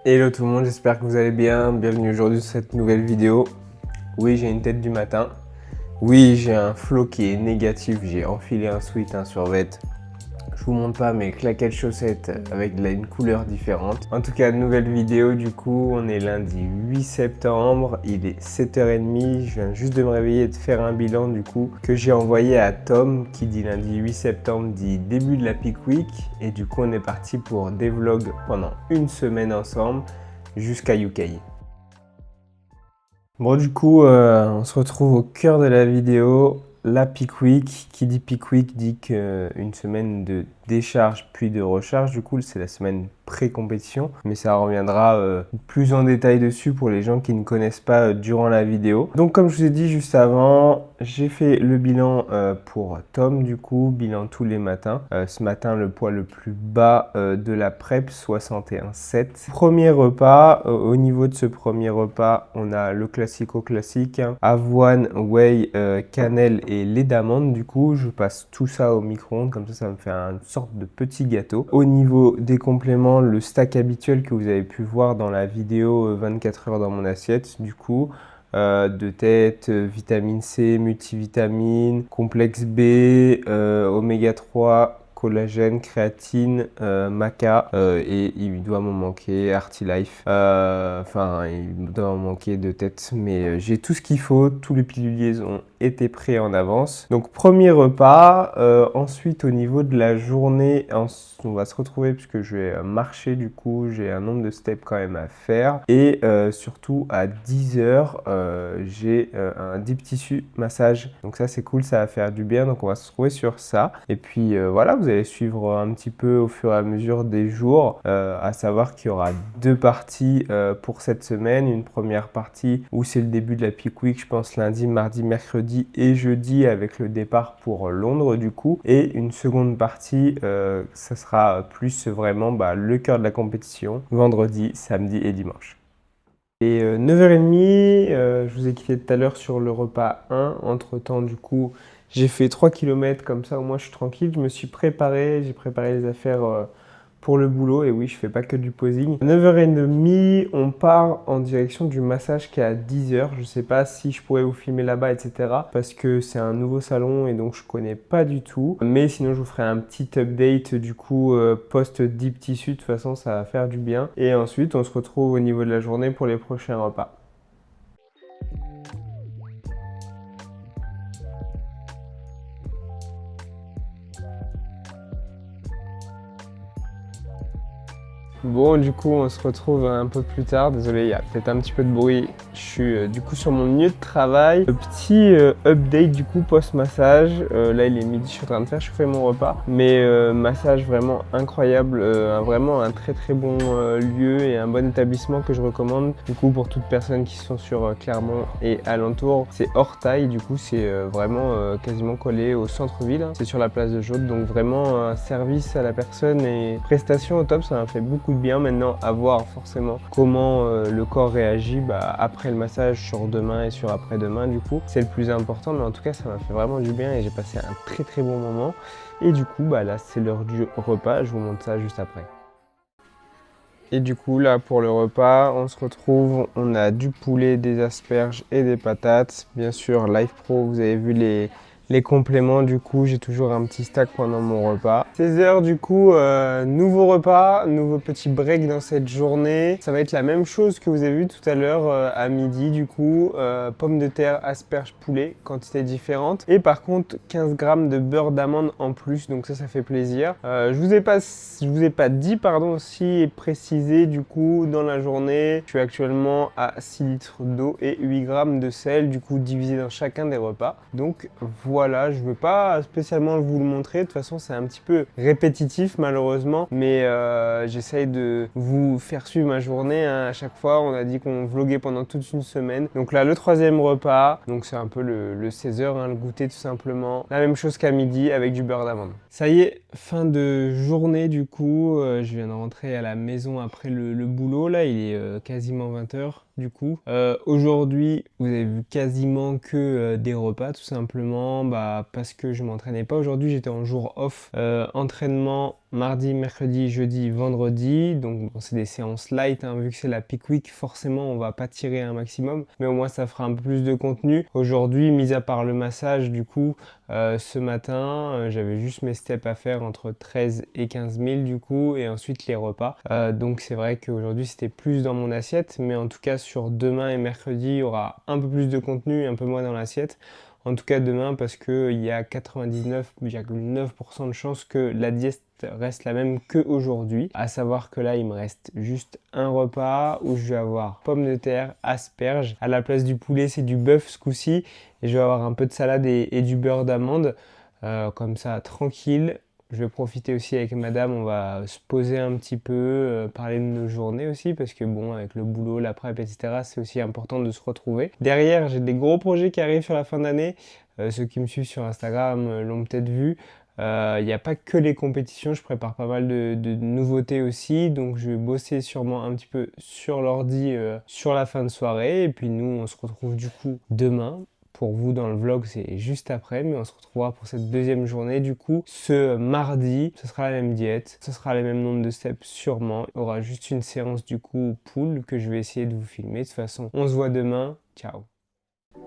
Hello tout le monde, j'espère que vous allez bien. Bienvenue aujourd'hui sur cette nouvelle vidéo. Oui, j'ai une tête du matin. Oui, j'ai un flow qui est négatif. J'ai enfilé un sweat, un survêt. Je vous montre pas mes claquettes chaussettes avec une couleur différente. En tout cas, nouvelle vidéo du coup. On est lundi 8 septembre. Il est 7h30. Je viens juste de me réveiller et de faire un bilan du coup que j'ai envoyé à Tom qui dit lundi 8 septembre dit début de la peak week. Et du coup, on est parti pour des vlogs pendant une semaine ensemble jusqu'à UK. Bon du coup, on se retrouve au cœur de la vidéo, la peak week. Qui dit peak week dit qu'une semaine de décharge puis de recharge. Du coup, c'est la semaine pré-compétition, mais ça reviendra plus en détail dessus pour les gens qui ne connaissent pas durant la vidéo. Donc comme je vous ai dit juste avant, j'ai fait le bilan pour Tom du coup, bilan tous les matins. Ce matin, le poids le plus bas de la prep, 61,7. Premier repas, au niveau de ce premier repas, on a le classique, hein, avoine, whey, cannelle et lait d'amande. Du coup, je passe tout ça au micro-ondes, comme ça me fait une sorte de petit gâteau. Au niveau des compléments, le stack habituel que vous avez pu voir dans la vidéo 24 heures dans mon assiette, du coup, de tête, vitamine C, multivitamine, complexe B, oméga 3, collagène, créatine, maca, et il doit m'en manquer, Artilife, enfin il doit m'en manquer de tête, mais j'ai tout ce qu'il faut, tous les piluliers ont été prêts en avance. Donc premier repas, ensuite au niveau de la journée, on va se retrouver puisque je vais marcher du coup, j'ai un nombre de steps quand même à faire, et surtout à 10h, j'ai un deep tissue massage, donc ça c'est cool, ça va faire du bien, donc on va se retrouver sur ça, et puis voilà, vous allez suivre un petit peu au fur et à mesure des jours, à savoir qu'il y aura deux parties pour cette semaine, une première partie où c'est le début de la peak week, je pense lundi, mardi, mercredi et jeudi avec le départ pour Londres du coup, et une seconde partie, ça sera plus vraiment le cœur de la compétition, vendredi, samedi et dimanche. Et 9h30, je vous ai quitté tout à l'heure sur le repas 1. Entre temps, du coup, j'ai fait 3 km comme ça, au moins je suis tranquille. Je me suis préparé, j'ai préparé les affaires pour le boulot. Et oui, je fais pas que du posing. 9h30, on part en direction du massage qui est à 10h. Je sais pas si je pourrais vous filmer là-bas, etc. Parce que c'est un nouveau salon et donc je connais pas du tout. Mais sinon, je vous ferai un petit update du coup post-deep tissu. De toute façon, ça va faire du bien. Et ensuite, on se retrouve au niveau de la journée pour les prochains repas. Bon, du coup, on se retrouve un peu plus tard. Désolé, il y a peut-être un petit peu de bruit. Je suis du coup sur mon lieu de travail. Le petit update du coup post-massage. Là, il est midi, je suis en train de faire chauffer mon repas. Mais massage vraiment incroyable. Vraiment un très très bon lieu et un bon établissement que je recommande. Du coup, pour toutes personnes qui sont sur Clermont et alentour, c'est hors taille. Du coup, c'est vraiment quasiment collé au centre-ville. C'est sur la place de Jaude. Donc vraiment un service à la personne et prestation au top. Ça m'a fait beaucoup de bien. Maintenant, à voir forcément comment le corps réagit après le massage, sur demain et sur après-demain. Du coup, c'est le plus important, mais en tout cas, ça m'a fait vraiment du bien et j'ai passé un très très bon moment. Et du coup, là, c'est l'heure du repas. Je vous montre ça juste après. Et du coup, là, pour le repas, on se retrouve, on a du poulet, des asperges et des patates. Bien sûr, Life Pro, vous avez vu les compléments. Du coup, j'ai toujours un petit stack pendant mon repas. 16h, du coup, nouveau repas, nouveau petit break dans cette journée. Ça va être la même chose que vous avez vu tout à l'heure à midi, du coup. Pommes de terre, asperges, poulet, quantité différente. Et par contre, 15 grammes de beurre d'amande en plus, donc ça fait plaisir. Je vous ai pas dit, pardon, aussi et précisé, du coup, dans la journée, je suis actuellement à 6 litres d'eau et 8 grammes de sel, du coup, divisé dans chacun des repas. Donc voilà, je ne veux pas spécialement vous le montrer, de toute façon, c'est un petit peu répétitif, malheureusement, mais j'essaye de vous faire suivre ma journée, hein. À chaque fois, on a dit qu'on vloguait pendant toute une semaine. Donc là, le troisième repas, donc c'est un peu le 16h, hein, le goûter tout simplement. La même chose qu'à midi avec du beurre d'amande. Ça y est, fin de journée du coup, je viens de rentrer à la maison après le boulot, là il est quasiment 20h du coup. Aujourd'hui, vous avez vu quasiment que des repas tout simplement, parce que je m'entraînais pas. Aujourd'hui, j'étais en jour off, entraînement mardi, mercredi, jeudi, vendredi. Donc bon, c'est des séances light, hein, vu que c'est la peak week, forcément on va pas tirer un maximum, mais au moins ça fera un peu plus de contenu. Aujourd'hui, mis à part le massage, du coup, ce matin, j'avais juste mes steps à faire entre 13 et 15 000 du coup, et ensuite les repas. Donc c'est vrai qu'aujourd'hui c'était plus dans mon assiette, mais en tout cas sur demain et mercredi, il y aura un peu plus de contenu et un peu moins dans l'assiette. En tout cas demain parce qu'il y a 99,9% de chances que la diète reste la même qu'aujourd'hui. À savoir que là il me reste juste un repas où je vais avoir pommes de terre, asperges. À la place du poulet c'est du bœuf ce coup-ci. Et je vais avoir un peu de salade et du beurre d'amande. Comme ça tranquille. Je vais profiter aussi avec madame, on va se poser un petit peu, parler de nos journées aussi, parce que bon, avec le boulot, la prep, etc., c'est aussi important de se retrouver. Derrière, j'ai des gros projets qui arrivent sur la fin d'année. Ceux qui me suivent sur Instagram l'ont peut-être vu. Il n'y a pas que les compétitions, je prépare pas mal de nouveautés aussi, donc je vais bosser sûrement un petit peu sur l'ordi sur la fin de soirée, et puis nous, on se retrouve du coup demain. Pour vous, dans le vlog, c'est juste après, mais on se retrouvera pour cette deuxième journée. Du coup, ce mardi, ce sera la même diète, ce sera les mêmes nombres de steps sûrement. Il y aura juste une séance du coup pool que je vais essayer de vous filmer. De toute façon, on se voit demain. Ciao.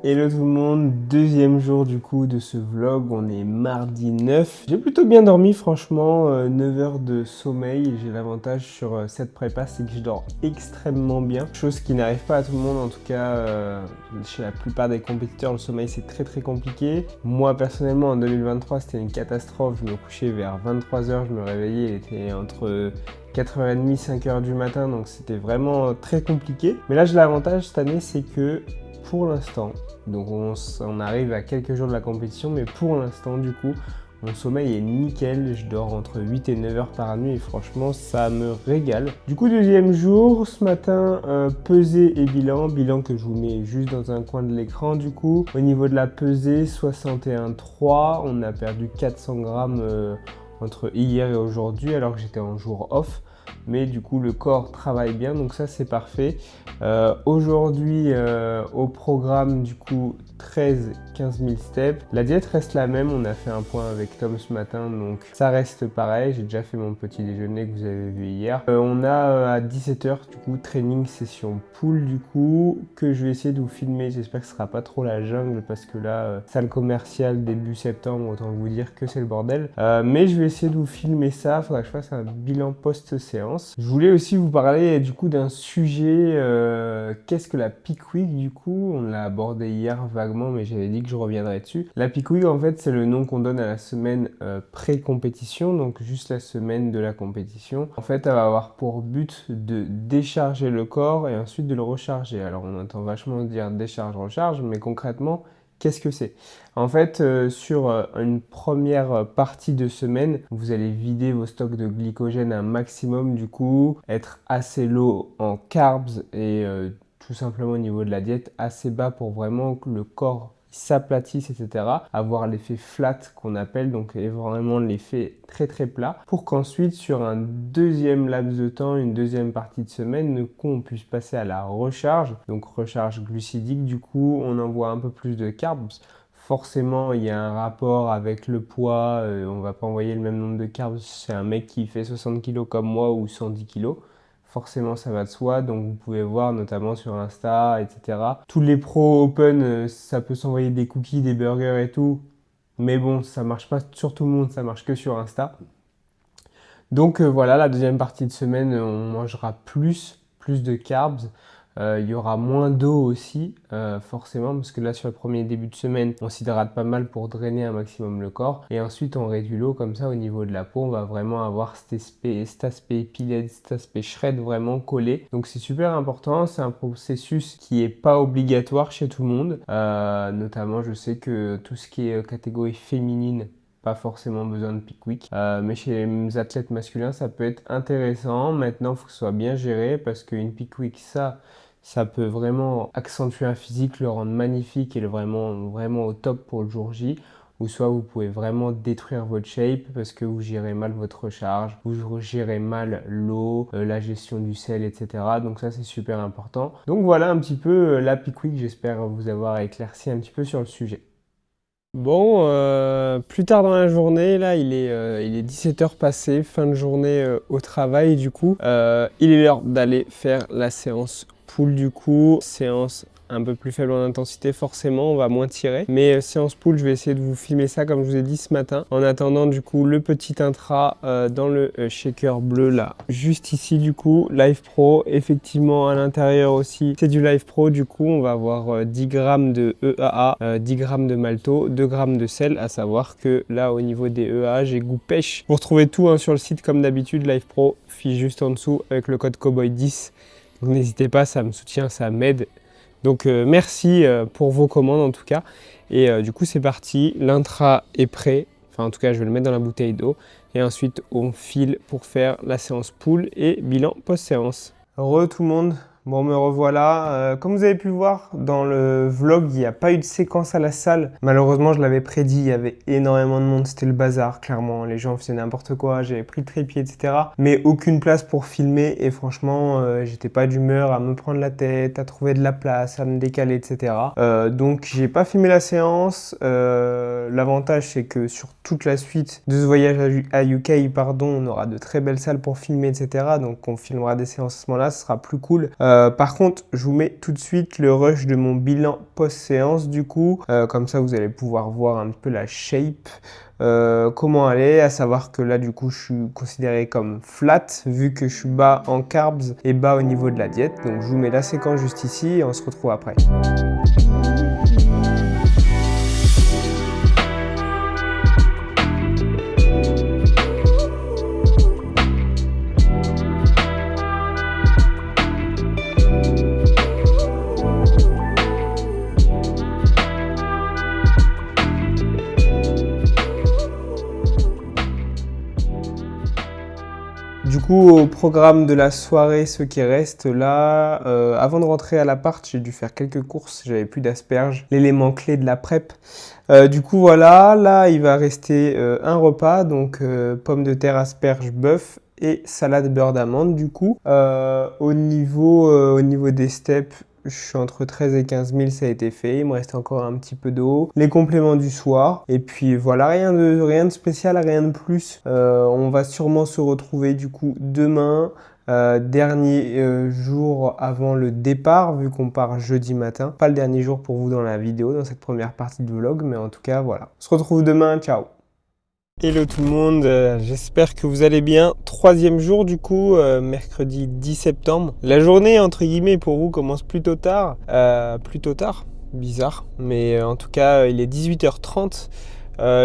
Hello tout le monde, deuxième jour du coup de ce vlog, on est mardi 9. J'ai plutôt bien dormi franchement, 9 heures de sommeil. J'ai l'avantage sur cette prépa, c'est que je dors extrêmement bien. Chose qui n'arrive pas à tout le monde, en tout cas chez la plupart des compétiteurs, le sommeil c'est très compliqué. Moi personnellement en 2023 c'était une catastrophe, je me couchais vers 23 heures, je me réveillais, il était entre 4h30, 5h du matin, donc c'était vraiment très compliqué. Mais là j'ai l'avantage cette année, c'est que pour l'instant, donc on arrive à quelques jours de la compétition, mais pour l'instant du coup, mon sommeil est nickel, je dors entre 8 et 9 heures par nuit et franchement ça me régale. Du coup deuxième jour, ce matin pesée et bilan que je vous mets juste dans un coin de l'écran du coup. Au niveau de la pesée, 61,3, on a perdu 400 grammes entre hier et aujourd'hui alors que j'étais en jour off. Mais du coup le corps travaille bien donc ça c'est parfait. Aujourd'hui au programme du coup 13-15 000 steps. La diète reste la même, on a fait un point avec Tom ce matin donc ça reste pareil. J'ai déjà fait mon petit déjeuner que vous avez vu hier. On a à 17h du coup training session pool du coup que je vais essayer de vous filmer. J'espère que ce sera pas trop la jungle parce que là salle commerciale début septembre, autant vous dire que c'est le bordel. Mais je vais essayer de vous filmer ça, faudra que je fasse un bilan post-séance. Je voulais aussi vous parler du coup d'un sujet, qu'est-ce que la peak week du coup? On l'a abordé hier vaguement mais j'avais dit que je reviendrai dessus. La peak week en fait c'est le nom qu'on donne à la semaine pré-compétition, donc juste la semaine de la compétition. En fait elle va avoir pour but de décharger le corps et ensuite de le recharger. Alors on entend vachement dire décharge-recharge mais concrètement qu'est-ce que c'est? En fait, sur une première partie de semaine, vous allez vider vos stocks de glycogène un maximum du coup, être assez low en carbs et tout simplement au niveau de la diète assez bas pour vraiment que le corps s'aplatisse, etc. Avoir l'effet flat qu'on appelle, donc vraiment l'effet très plat, pour qu'ensuite sur un deuxième laps de temps, une deuxième partie de semaine, du coup on puisse passer à la recharge, donc recharge glucidique, du coup on envoie un peu plus de carbs. Forcément, il y a un rapport avec le poids, on va pas envoyer le même nombre de carbs chez un mec qui fait 60 kg comme moi ou 110 kg. Forcément, ça va de soi, donc vous pouvez voir notamment sur Insta, etc. Tous les pros open, ça peut s'envoyer des cookies, des burgers et tout. Mais bon, ça marche pas sur tout le monde, ça marche que sur Insta. Donc voilà, la deuxième partie de semaine, on mangera plus de carbs. Il y aura moins d'eau aussi, forcément, parce que là, sur le premier début de semaine, on s'hydrate pas mal pour drainer un maximum le corps. Et ensuite, on réduit l'eau, comme ça, au niveau de la peau, on va vraiment avoir cet aspect épilé, cet aspect shred vraiment collé. Donc, c'est super important. C'est un processus qui est pas obligatoire chez tout le monde. Notamment, je sais que tout ce qui est catégorie féminine, pas forcément besoin de peak week. Mais chez les athlètes masculins, ça peut être intéressant. Maintenant, il faut que ce soit bien géré parce qu'une peak week, ça peut vraiment accentuer un physique, le rendre magnifique et le vraiment au top pour le jour J. Ou soit vous pouvez vraiment détruire votre shape parce que vous gérez mal votre recharge, vous gérez mal l'eau, la gestion du sel, etc. Donc ça, c'est super important. Donc voilà un petit peu la peak week. J'espère vous avoir éclairci un petit peu sur le sujet. Bon, plus tard dans la journée, là, il est 17 h passé, fin de journée au travail, du coup. Il est l'heure d'aller faire la séance pool, du coup. Séance un peu plus faible en intensité, forcément, on va moins tirer. Mais séance pool, je vais essayer de vous filmer ça, comme je vous ai dit ce matin. En attendant, du coup, le petit intra dans le shaker bleu, là, juste ici, du coup, Live Pro. Effectivement, à l'intérieur aussi, c'est du Live Pro. Du coup, on va avoir 10 grammes de EAA, 10 grammes de malto, 2 grammes de sel, à savoir que là, au niveau des EAA, j'ai goût pêche. Vous retrouvez tout hein, sur le site, comme d'habitude, Live Pro, fiche juste en dessous avec le code Cowboy10. Donc n'hésitez pas, ça me soutient, ça m'aide. Donc merci pour vos commandes en tout cas. Et du coup c'est parti, l'intra est prêt. Enfin en tout cas je vais le mettre dans la bouteille d'eau. Et ensuite on file pour faire la séance pool et bilan post-séance. Re tout le monde. Bon, me revoilà. Comme vous avez pu le voir dans le vlog, il n'y a pas eu de séquence à la salle. Malheureusement, je l'avais prédit, il y avait énormément de monde, c'était le bazar, clairement. Les gens faisaient n'importe quoi, j'avais pris le trépied, etc. Mais aucune place pour filmer et franchement, j'étais pas d'humeur à me prendre la tête, à trouver de la place, à me décaler, etc. Donc, j'ai pas filmé la séance. L'avantage, c'est que sur toute la suite de ce voyage à UK, pardon, on aura de très belles salles pour filmer, etc. Donc, on filmera des séances à ce moment-là, ce sera plus cool. Par contre, je vous mets tout de suite le rush de mon bilan post-séance du coup. Comme ça, vous allez pouvoir voir un peu la shape. Comment elle est, à savoir que là du coup je suis considéré comme flat vu que je suis bas en carbs et bas au niveau de la diète. Donc je vous mets la séquence juste ici et on se retrouve après. Du coup, au programme de la soirée, ce qui reste là, avant de rentrer à l'appart, j'ai dû faire quelques courses, j'avais plus d'asperges, l'élément clé de la prep. Du coup, voilà, là, il va rester un repas, donc pommes de terre, asperges, bœuf et salade beurre d'amande, du coup. Au niveau des steps, je suis entre 13 et 15 000, ça a été fait. Il me reste encore un petit peu d'eau. Les compléments du soir. Et puis voilà, rien de spécial, rien de plus. On va sûrement se retrouver du coup demain. Dernier jour avant le départ, vu qu'on part jeudi matin. Pas le dernier jour pour vous dans la vidéo, dans cette première partie de vlog. Mais en tout cas, voilà. On se retrouve demain. Ciao! Hello tout le monde, j'espère que vous allez bien. Troisième jour du coup, mercredi 10 septembre. La journée entre guillemets pour vous commence plutôt tard. Bizarre. Mais en tout cas il est 18h30.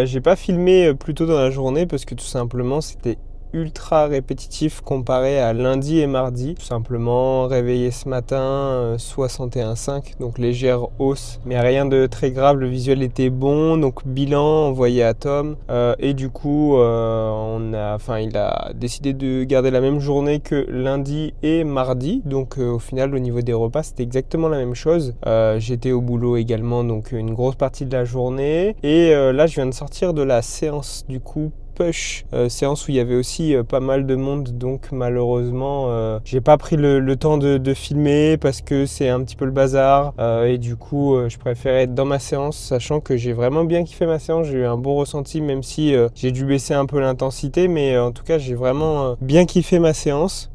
J'ai pas filmé plus tôt dans la journée parce que tout simplement c'était ultra répétitif comparé à lundi et mardi. Tout simplement réveillé ce matin 61,5, donc légère hausse mais rien de très grave. Le visuel était bon, donc bilan envoyé à Tom et du coup il a décidé de garder la même journée que lundi et mardi, donc au final au niveau des repas c'était exactement la même chose. J'étais au boulot également, donc une grosse partie de la journée et là je viens de sortir de la séance du coup push, séance où il y avait aussi pas mal de monde, donc malheureusement j'ai pas pris le temps de filmer parce que c'est un petit peu le bazar et du coup je préférais être dans ma séance, sachant que j'ai vraiment bien kiffé ma séance. J'ai eu un bon ressenti même si j'ai dû baisser un peu l'intensité, mais en tout cas j'ai vraiment bien kiffé ma séance.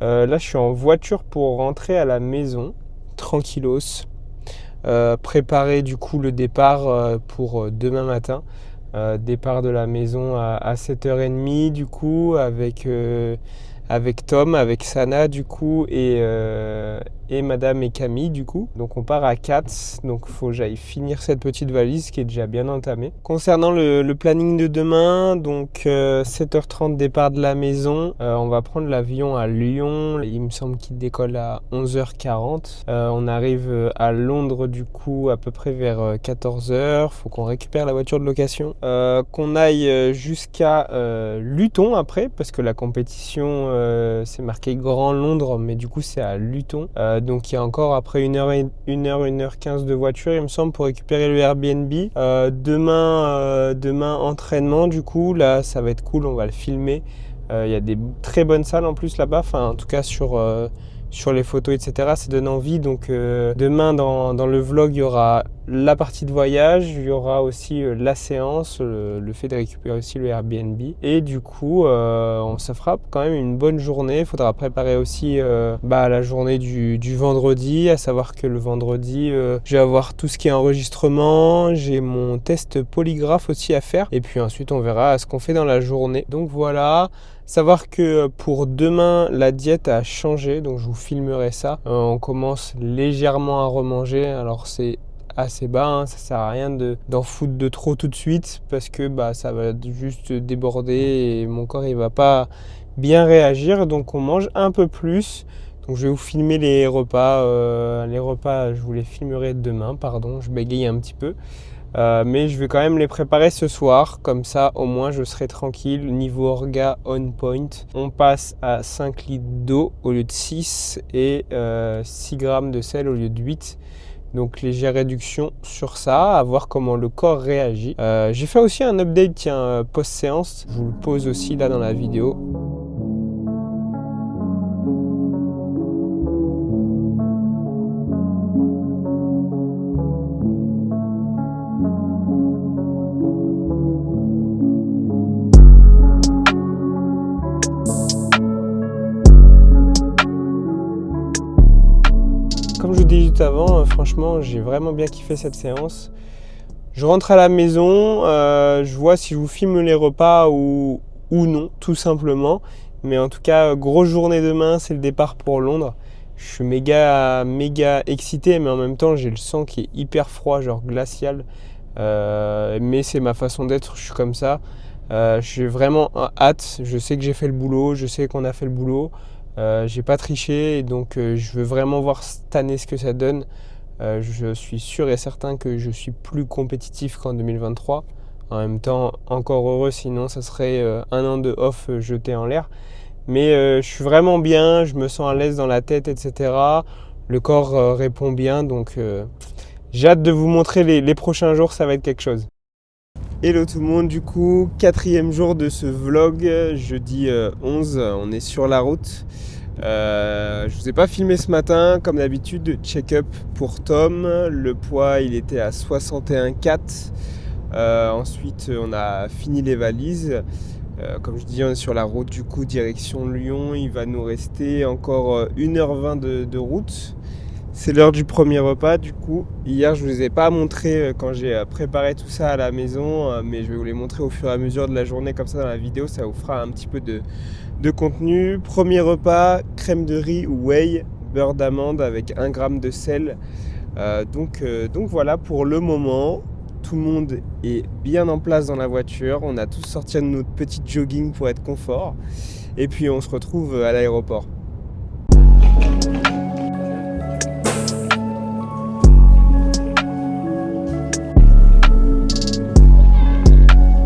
Là je suis en voiture pour rentrer à la maison tranquillos, préparer du coup le départ pour demain matin. Départ de la maison à 7h30 du coup avec Tom, avec Sana du coup et Madame et Camille du coup. Donc on part à 4, donc il faut que j'aille finir cette petite valise qui est déjà bien entamée. Concernant le planning de demain, donc 7h30 départ de la maison, on va prendre l'avion à Lyon, il me semble qu'il décolle à 11h40. On arrive à Londres du coup à peu près vers 14h, faut qu'on récupère la voiture de location, qu'on aille jusqu'à Luton après, parce que la compétition c'est marqué Grand Londres, mais du coup c'est à Luton. Donc il y a encore après 1h15 de voiture il me semble pour récupérer le Airbnb. Demain entraînement du coup, là ça va être cool, on va le filmer. Il y a des très bonnes salles en plus là-bas, enfin en tout cas sur les photos etc, ça donne envie. Donc demain dans le vlog il y aura la partie de voyage, il y aura aussi la séance, le fait de récupérer aussi le Airbnb. Et du coup, ça fera quand même une bonne journée. Il faudra préparer aussi la journée du vendredi, à savoir que le vendredi, je vais avoir tout ce qui est enregistrement, j'ai mon test polygraphe aussi à faire. Et puis ensuite, on verra ce qu'on fait dans la journée. Donc voilà. Savoir que pour demain, la diète a changé, donc je vous filmerai ça. On commence légèrement à remanger, alors c'est assez bas, hein, ça sert à rien d'en foutre de trop tout de suite parce que ça va juste déborder et mon corps il va pas bien réagir, donc on mange un peu plus. Donc je vais vous filmer les repas, je vous les filmerai demain, pardon, je bégaye un petit peu. Mais je vais quand même les préparer ce soir, comme ça au moins je serai tranquille. Niveau orga on point, on passe à 5 litres d'eau au lieu de 6 et 6 grammes de sel au lieu de 8. Donc légère réduction sur ça, à voir comment le corps réagit. J'ai fait aussi un update post-séance, je vous le pose aussi là dans la vidéo. Comme je vous disais juste avant, franchement, j'ai vraiment bien kiffé cette séance. Je rentre à la maison, je vois si je vous filme les repas ou non, tout simplement. Mais en tout cas, grosse journée demain, c'est le départ pour Londres. Je suis méga excité, mais en même temps, j'ai le sang qui est hyper froid, genre glacial. Mais c'est ma façon d'être, je suis comme ça. J'ai vraiment hâte, je sais que j'ai fait le boulot, je sais qu'on a fait le boulot. J'ai pas triché, et donc je veux vraiment voir cette année ce que ça donne. Je suis sûr et certain que je suis plus compétitif qu'en 2023. En même temps, encore heureux, sinon ça serait un an de off jeté en l'air. Mais je suis vraiment bien, je me sens à l'aise dans la tête, etc. Le corps répond bien, donc j'ai hâte de vous montrer les prochains jours, ça va être quelque chose. Hello tout le monde, du coup, 4e jour de ce vlog, jeudi 11, on est sur la route. Je vous ai pas filmé ce matin, comme d'habitude, check-up pour Tom. Le poids, il était à 61,4. Ensuite, on a fini les valises. Comme je dis, on est sur la route, du coup, direction Lyon. Il va nous rester encore 1h20 de route. C'est l'heure du premier repas, du coup. Hier, je ne vous ai pas montré quand j'ai préparé tout ça à la maison, mais je vais vous les montrer au fur et à mesure de la journée, comme ça dans la vidéo, ça vous fera un petit peu de contenu. Premier repas, crème de riz ou whey, beurre d'amande avec 1 gramme de sel. Donc voilà pour le moment. Tout le monde est bien en place dans la voiture. On a tous sorti de notre petit jogging pour être confort. Et puis on se retrouve à l'aéroport.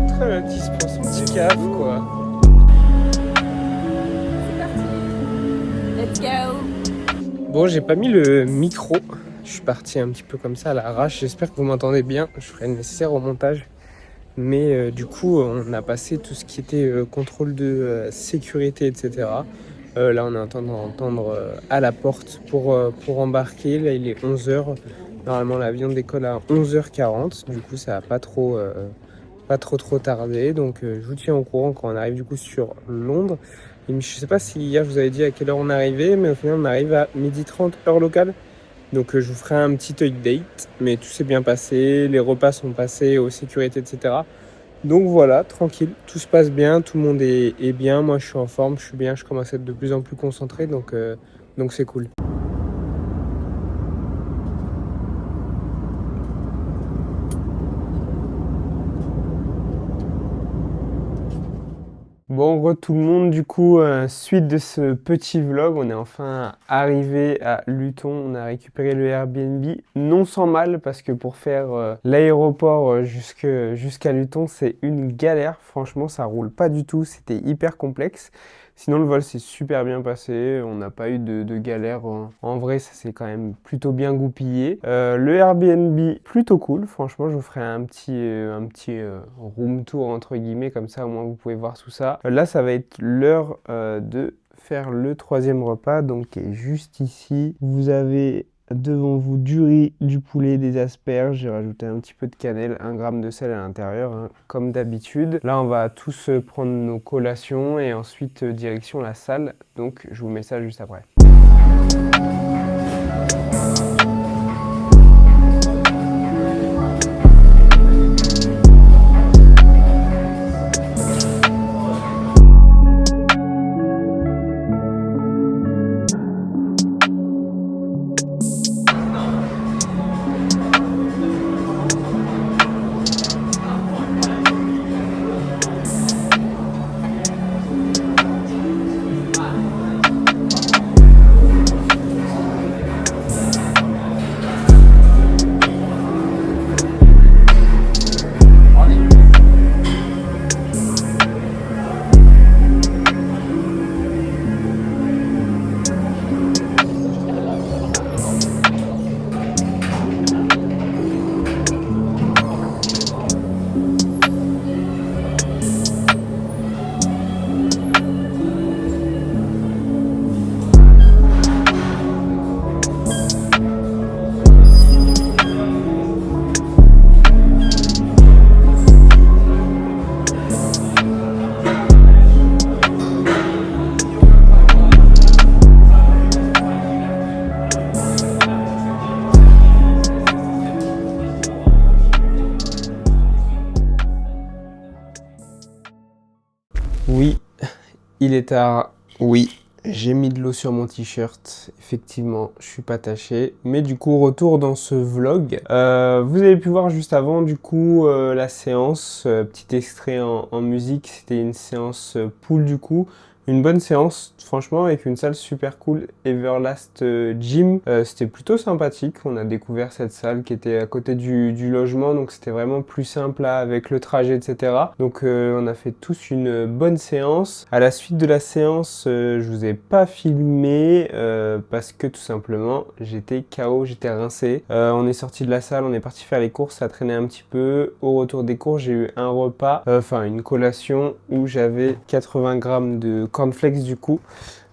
Très bien, qui se prend son petit caf, quoi. C'est parti. Let's go. Bon, j'ai pas mis le micro. Je suis parti un petit peu comme ça à l'arrache. J'espère que vous m'entendez bien. Je ferai le nécessaire au montage. Mais du coup, on a passé tout ce qui était contrôle de sécurité, etc. Là, on est en train d'entendre à la porte pour embarquer. Là, il est 11h. Normalement, l'avion décolle à 11h40. Du coup, ça va pas trop tardé. Donc, je vous tiens au courant quand on arrive du coup sur Londres. Et je sais pas si hier, je vous avais dit à quelle heure on arrivait, mais au final, on arrive à 12h30 heure locale. Donc je vous ferai un petit update, mais tout s'est bien passé, les repas sont passés aux sécurités, etc. Donc voilà, tranquille, tout se passe bien, tout le monde est bien, moi je suis en forme, je suis bien, je commence à être de plus en plus concentré, donc c'est cool. Bon, re tout le monde, du coup, suite de ce petit vlog, on est enfin arrivé à Luton, on a récupéré le Airbnb, non sans mal, parce que pour faire l'aéroport jusqu'à Luton, c'est une galère, franchement, ça roule pas du tout, c'était hyper complexe. Sinon, le vol s'est super bien passé, on n'a pas eu de galère. En vrai, ça s'est quand même plutôt bien goupillé. Le Airbnb, plutôt cool. Franchement, je vous ferai un petit room tour, entre guillemets, comme ça, au moins, vous pouvez voir tout ça. Là, ça va être l'heure de faire le 3e repas, donc qui est juste ici. Vous avez devant vous du riz, du poulet, des asperges. J'ai rajouté un petit peu de cannelle, 1 gramme de sel à l'intérieur, hein, comme d'habitude. Là, on va tous prendre nos collations et ensuite direction la salle. Donc, je vous mets ça juste après. Oui, il est tard. Oui, j'ai mis de l'eau sur mon t-shirt. Effectivement, je suis pas taché. Mais du coup, retour dans ce vlog. Vous avez pu voir juste avant, du coup, la séance. Petit extrait en musique. C'était une séance pool, du coup. Une bonne séance, franchement, avec une salle super cool, Everlast Gym. C'était plutôt sympathique. On a découvert cette salle qui était à côté du logement, donc c'était vraiment plus simple là, avec le trajet, etc. Donc on a fait tous une bonne séance. À la suite de la séance, je vous ai pas filmé parce que tout simplement, j'étais KO, j'étais rincé. On est sorti de la salle, on est parti faire les courses, ça traînait un petit peu. Au retour des courses, j'ai eu un repas, une collation où j'avais 80 grammes de cornflakes du coup,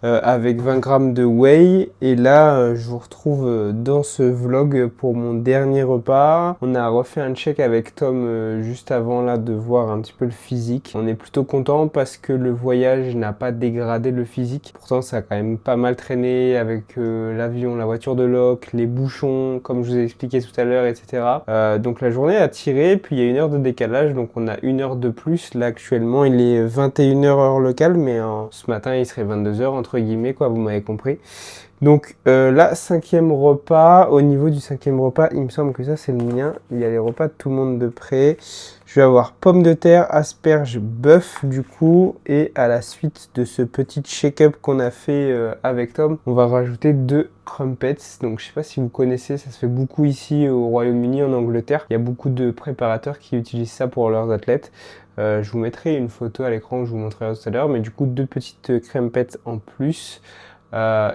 avec 20 grammes de whey. Et là, je vous retrouve dans ce vlog pour mon dernier repas. On a refait un check avec Tom juste avant là de voir un petit peu le physique. On est plutôt content parce que le voyage n'a pas dégradé le physique. Pourtant, ça a quand même pas mal traîné avec l'avion, la voiture de loc, les bouchons, comme je vous ai expliqué tout à l'heure, etc. Donc la journée a tiré, puis il y a 1 heure de décalage, donc on a 1 heure de plus. Là actuellement, il est 21h heure locale, mais ce matin, il serait 22h entre guillemets, quoi, vous m'avez compris. Donc là, 5e repas. Au niveau du 5e repas, il me semble que ça c'est le mien. Il y a les repas de tout le monde de près. Je vais avoir pommes de terre, asperges, bœuf du coup. Et à la suite de ce petit shake-up qu'on a fait avec Tom, on va rajouter 2 crumpets. Donc je sais pas si vous connaissez, ça se fait beaucoup ici au Royaume-Uni, en Angleterre. Il y a beaucoup de préparateurs qui utilisent ça pour leurs athlètes. Je vous mettrai une photo à l'écran que je vous montrerai tout à l'heure. Mais du coup, 2 petites crumpets en plus.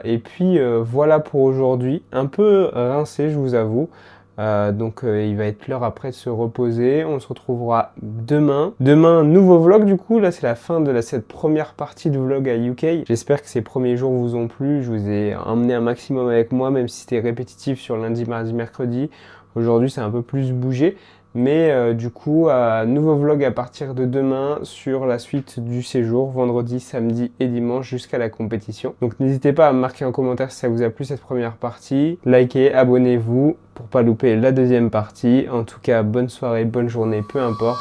Et puis voilà pour aujourd'hui, un peu rincé je vous avoue, donc il va être l'heure après de se reposer. On se retrouvera demain. Demain, nouveau vlog du coup, là c'est la fin de cette première partie de vlog à UK. J'espère que ces premiers jours vous ont plu, je vous ai emmené un maximum avec moi, même si c'était répétitif sur lundi, mardi, mercredi. Aujourd'hui c'est un peu plus bougé. Mais du coup, nouveau vlog à partir de demain sur la suite du séjour, vendredi, samedi et dimanche jusqu'à la compétition. Donc n'hésitez pas à me marquer en commentaire si ça vous a plu cette première partie. Likez, abonnez-vous pour pas louper la deuxième partie. En tout cas, bonne soirée, bonne journée, peu importe.